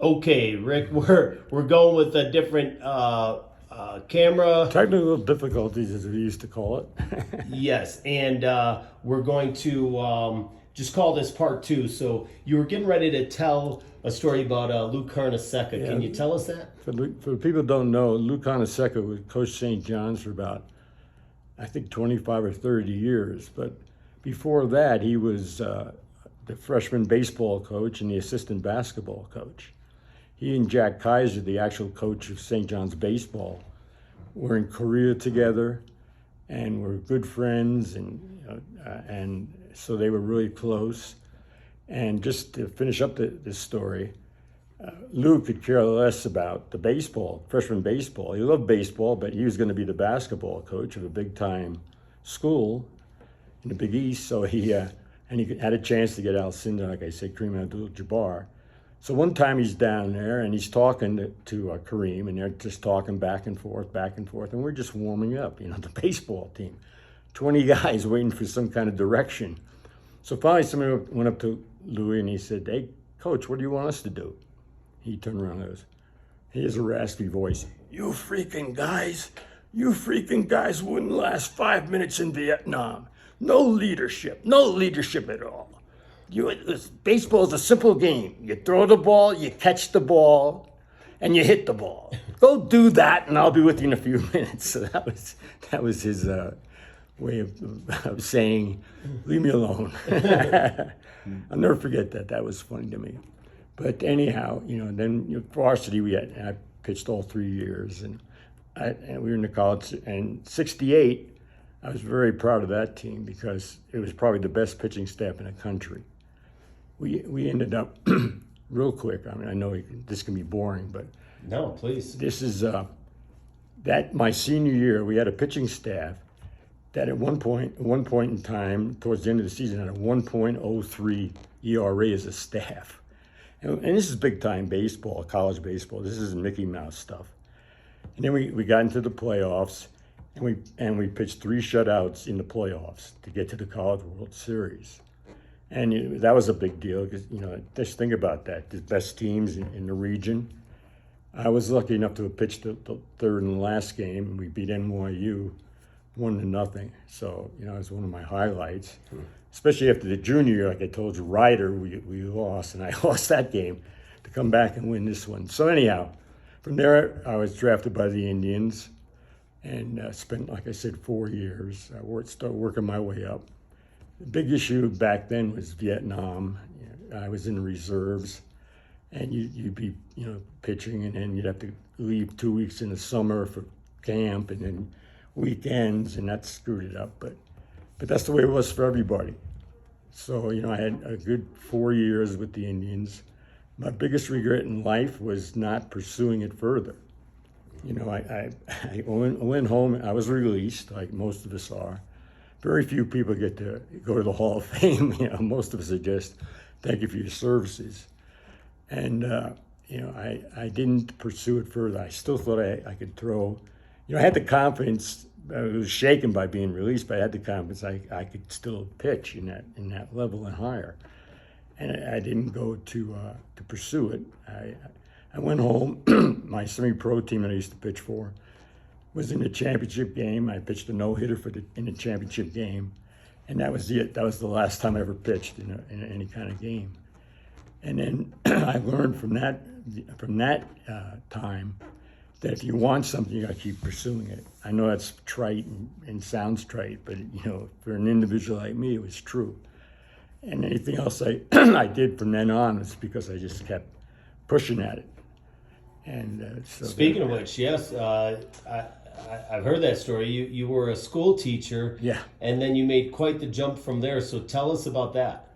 Okay, Rick, we're going with a different camera. Technical difficulties, as we used to call it. Yes, and we're going to just call this part two. So you were getting ready to tell a story about Luke Carnesecca. Yeah. Can you tell us that? For the people who don't know, Lou Carnesecca was coached St. John's for about, I think, 25 or 30 years. But before that, he was the freshman baseball coach and the assistant basketball coach. He and Jack Kaiser, the actual coach of St. John's baseball, were in Korea together and were good friends, and so they were really close. And just to finish up this story, Lou could care less about the baseball, freshman baseball. He loved baseball, but he was going to be the basketball coach of a big-time school in the Big East. So he had a chance to get Alcindor, like I said, Kareem Abdul-Jabbar. So one time he's down there and he's talking to Kareem, and they're just talking back and forth, and we're just warming up, the baseball team. 20 guys waiting for some kind of direction. So finally somebody went up to Louis and he said, "Hey, coach, what do you want us to do?" He turned around and goes, he has a raspy voice, you freaking guys wouldn't last 5 minutes in Vietnam. No leadership at all. Baseball is a simple game. You throw the ball, you catch the ball, and you hit the ball. Go do that, and I'll be with you in a few minutes. So that was his way of saying, "Leave me alone." I'll never forget that. That was funny to me. But anyhow, then varsity I pitched all 3 years, and we were in the college. And '68, I was very proud of that team because it was probably the best pitching staff in the country. We ended up real quick. I mean, I know this can be boring, but No, please. this is that my senior year. We had a pitching staff that at one point in time, towards the end of the season, had a 1.03 ERA as a staff. And this is big time baseball, college baseball. This isn't Mickey Mouse stuff. And then we got into the playoffs, and we pitched 3 shutouts in the playoffs to get to the College World Series. And that was a big deal because, just think about that. The best teams in the region. I was lucky enough to have pitched the third and last game, and we beat NYU 1-0. So, it was one of my highlights, especially after the junior year. Like I told you, Ryder, we lost, and I lost that game to come back and win this one. So anyhow, from there, I was drafted by the Indians and spent, like I said, 4 years. I started working my way up. The big issue back then was Vietnam. I was in the reserves, and you'd be, pitching, and then you'd have to leave 2 weeks in the summer for camp, and then weekends, and that screwed it up. But that's the way it was for everybody. So, I had a good 4 years with the Indians. My biggest regret in life was not pursuing it further. I went home. I was released, like most of us are. Very few people get to go to the Hall of Fame. Most of us are just, thank you for your services. And, I didn't pursue it further. I still thought I could throw. I had the confidence. I was shaken by being released, but I had the confidence I could still pitch in that level and higher. And I didn't go to pursue it. I went home. My semi-pro team that I used to pitch for was in the championship game. I pitched a no-hitter in the championship game, and that was it. That was the last time I ever pitched in any kind of game. And then I learned from that time that if you want something, you got to keep pursuing it. I know that's trite and sounds trite, but for an individual like me, it was true. And anything else I I did from then on was because I just kept pushing at it. And so Speaking of which, yes, I've heard that story. You were a school teacher, yeah. and then you made quite the jump from there. So tell us about that.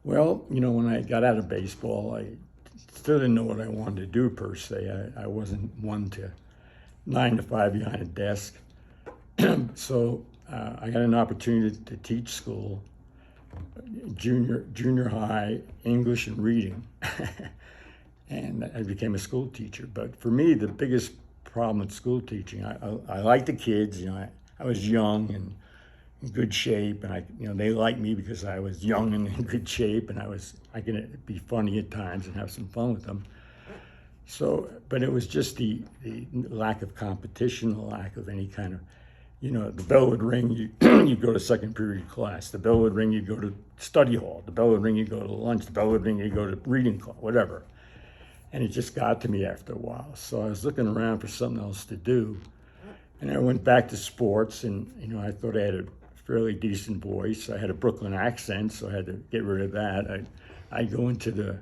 Well, when I got out of baseball, I still didn't know what I wanted to do per se. I wasn't one to 9 to 5 behind a desk. So I got an opportunity to teach school, junior high, English and reading. And I became a school teacher. But for me, the biggest problem with school teaching, I liked the kids. I was young and in good shape, and they liked me because I was young and in good shape, and I could be funny at times and have some fun with them. So, but it was just the lack of competition, the lack of any kind of, the bell would ring, you go to second period class. The bell would ring, you go to study hall. The bell would ring, you go to lunch. The bell would ring, you go to reading club, whatever. And it just got to me after a while. So I was looking around for something else to do. And I went back to sports, and, I thought I had a fairly decent voice. I had a Brooklyn accent, so I had to get rid of that. I'd go into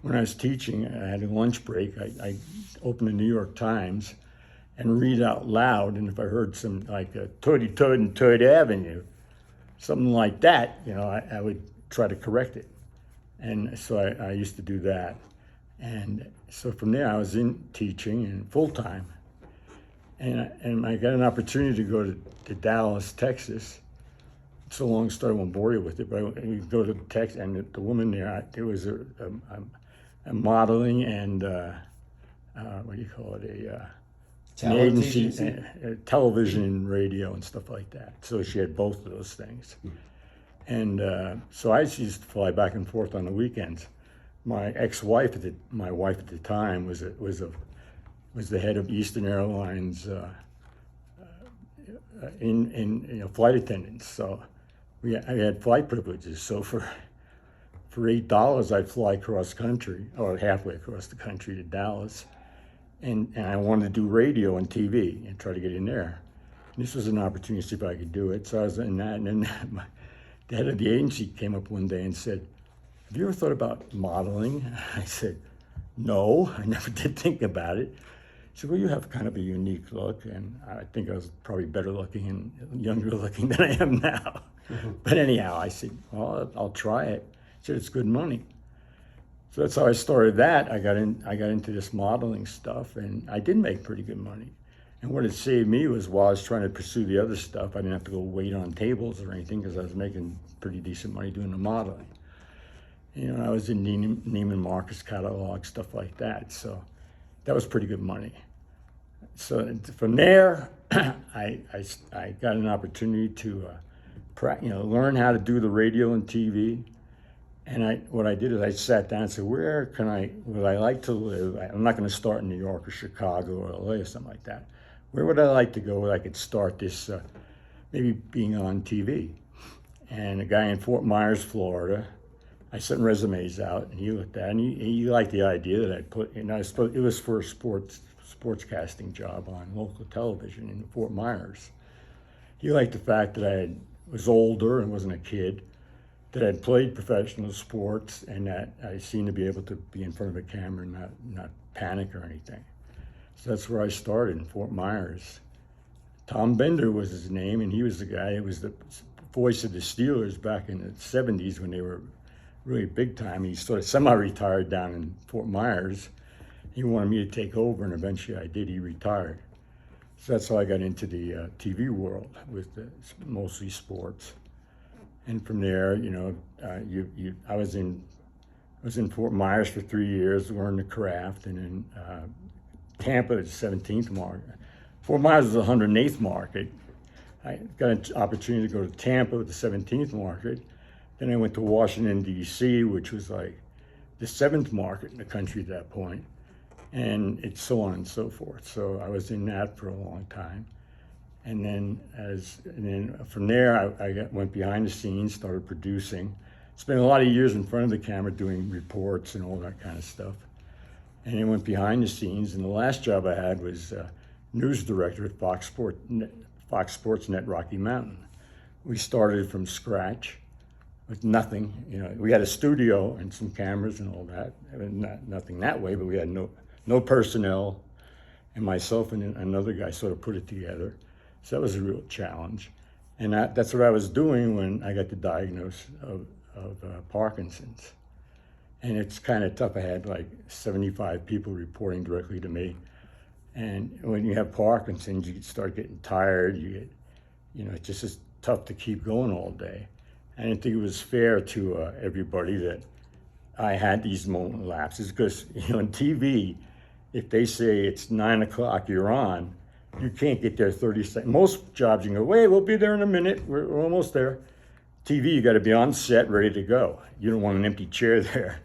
when I was teaching, I had a lunch break. I opened the New York Times and read out loud. And if I heard some like a Toady Toad and Toad Avenue, something like that, I would try to correct it. And so I used to do that. And so from there, I was in teaching and full time. And I got an opportunity to go to Dallas, Texas. It's a long story, I won't bore you with it, but I go to Texas, and the woman there was a modeling and, what do you call it, an agency, television and radio and stuff like that. So she had both of those things. And so I used to fly back and forth on the weekends. My ex-wife, my wife at the time, was the head of Eastern Airlines in flight attendants. So I had flight privileges. So for $8, I'd fly cross country, or halfway across the country to Dallas, and I wanted to do radio and TV and try to get in there. And this was an opportunity to see if I could do it. So I was in that, and then the head of the agency came up one day and said, "Have you ever thought about modeling?" I said, "No, I never did think about it." She said, "Well, you have kind of a unique look," and I think I was probably better looking and younger looking than I am now. Mm-hmm. But anyhow, I said, "Well, I'll try it." She said, "It's good money." So that's how I started that. I got into this modeling stuff, and I did make pretty good money. And what it saved me was while I was trying to pursue the other stuff, I didn't have to go wait on tables or anything because I was making pretty decent money doing the modeling. I was in Neiman Marcus catalog, stuff like that. So that was pretty good money. So from there, I got an opportunity to learn how to do the radio and TV. And what I did is I sat down and said, where would I like to live? I'm not going to start in New York or Chicago or LA or something like that. Where would I like to go where I could start this, maybe being on TV? And a guy in Fort Myers, Florida, I sent resumes out, and he looked at it, and he liked the idea that I put, I suppose it was for a sportscasting job on local television in Fort Myers. He liked the fact that I was older and wasn't a kid, that I'd played professional sports, and that I seemed to be able to be in front of a camera and not panic or anything. So that's where I started, in Fort Myers. Tom Bender was his name, and he was the guy who was the voice of the Steelers back in the 70s when they were really big time. He sort of semi-retired down in Fort Myers. He wanted me to take over, and eventually I did. He retired. So that's how I got into the TV world, with mostly sports. And from there, I was in Fort Myers for 3 years, learned the craft, and then Tampa, the 17th market. Fort Myers was the 108th market. I got an opportunity to go to Tampa with the 17th market. Then I went to Washington, D.C., which was like the 7th market in the country at that point, and it's so on and so forth. So I was in that for a long time. And then from there, I went behind the scenes, started producing. Spent a lot of years in front of the camera doing reports and all that kind of stuff. And then went behind the scenes, and the last job I had was news director at Fox Sports Net Rocky Mountain. We started from scratch with nothing. We had a studio and some cameras and all that. Nothing that way, but we had no personnel, and myself and another guy sort of put it together. So that was a real challenge. And that's what I was doing when I got the diagnosis of Parkinson's. And it's kind of tough. I had like 75 people reporting directly to me. And when you have Parkinson's, you start getting tired. It just is tough to keep going all day. I didn't think it was fair to everybody that I had these moment lapses, because on TV, if they say it's 9 o'clock, you're on, you can't get there 30 seconds. Most jobs you can go, wait, we'll be there in a minute. We're almost there. TV, you got to be on set, ready to go. You don't want an empty chair there.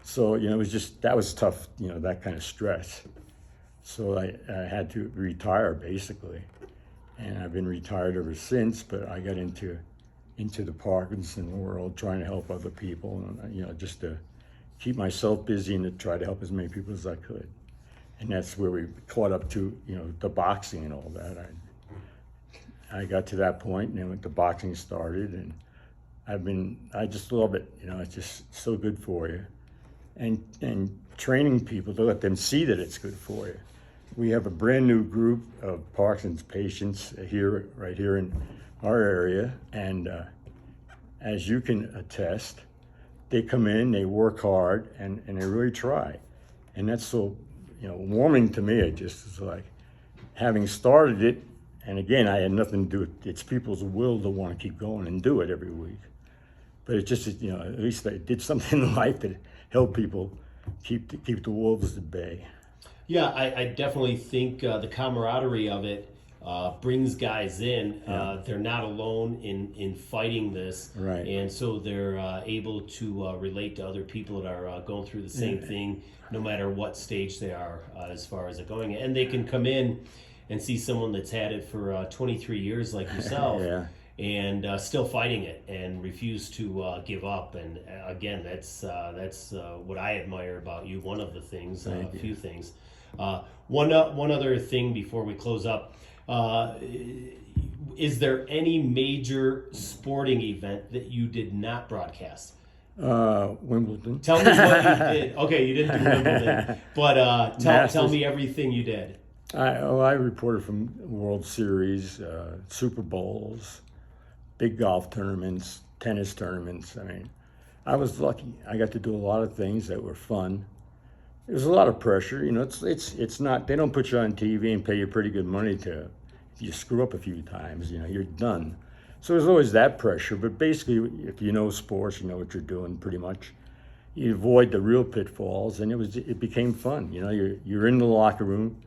So, it was just, that was tough, that kind of stress. So I had to retire basically. And I've been retired ever since, but I got into the Parkinson world, trying to help other people, and, just to keep myself busy and to try to help as many people as I could. And that's where we caught up to, the boxing and all that. I got to that point, and then the boxing started, and I just love it. It's just so good for you. And training people to let them see that it's good for you. We have a brand new group of Parkinson's patients right here in our area, and as you can attest, they come in, they work hard, and they really try. And that's so, warming to me. It just is like, having started it, and again, I had nothing to do with it. It's people's will to want to keep going and do it every week. But it's just, at least they did something in life that helped people keep the wolves at bay. Yeah, I definitely think the camaraderie of it brings guys in. They're not alone in fighting this. Right. And so they're able to relate to other people that are going through the same thing, no matter what stage they are as far as it going. And they can come in and see someone that's had it for 23 years like yourself. And still fighting it and refuse to give up. And again, that's what I admire about you. One of the things, a few things. One other thing before we close up. Is there any major sporting event that you did not broadcast? Wimbledon. Tell me what you did. Okay, you didn't do Wimbledon, but tell me everything you did. I reported from World Series, Super Bowls, big golf tournaments, tennis tournaments. I mean, I was lucky. I got to do a lot of things that were fun. It was a lot of pressure. It's not, they don't put you on TV and pay you pretty good money to, if you screw up a few times, you're done. So there's always that pressure, but basically, if you know sports, you know what you're doing pretty much. You avoid the real pitfalls, and it became fun. You're in the locker room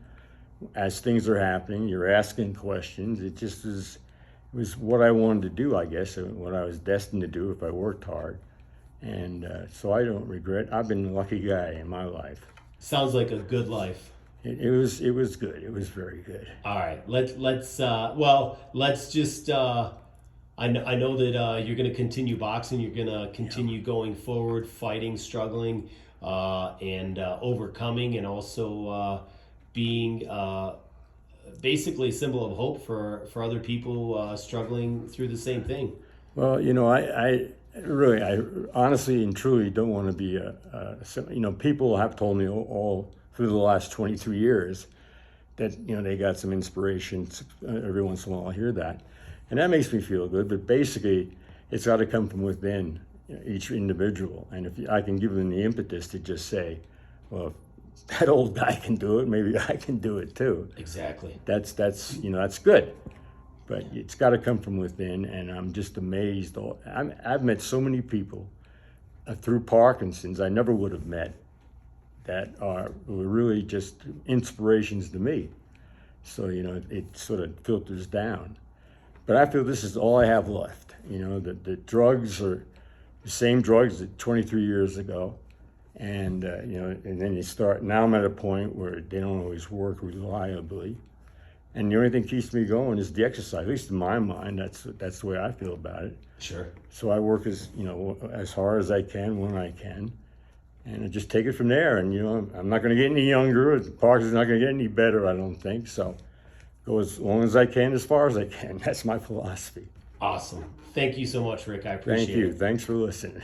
as things are happening, you're asking questions. It just was what I wanted to do, I guess, what I was destined to do if I worked hard. And so I don't regret. I've been a lucky guy in my life. Sounds like a good life. It was good. It was very good. All right, let's just. I know that you're going to continue boxing. You're going to continue going forward, fighting, struggling, and overcoming, and also being basically a symbol of hope for other people struggling through the same thing. Well, I honestly and truly don't want to be people have told me all through the last 23 years that, they got some inspiration. Every once in a while I hear that. And that makes me feel good, but basically it's got to come from within each individual. And if I can give them the impetus to just say, well, if that old guy can do it, maybe I can do it too. Exactly. That's good. But it's got to come from within, and I'm just amazed. I've met so many people through Parkinson's I never would have met that were really just inspirations to me. So, it sort of filters down. But I feel this is all I have left. The drugs are the same drugs that 23 years ago. And, and then now I'm at a point where they don't always work reliably. And the only thing keeps me going is the exercise. At least in my mind, that's the way I feel about it. Sure. So I work as hard as I can when I can, and I just take it from there. And I'm not going to get any younger. Parkinson's not going to get any better, I don't think. So go as long as I can, as far as I can. That's my philosophy. Awesome. Thank you so much, Rick. I appreciate it. Thank you. Thanks for listening.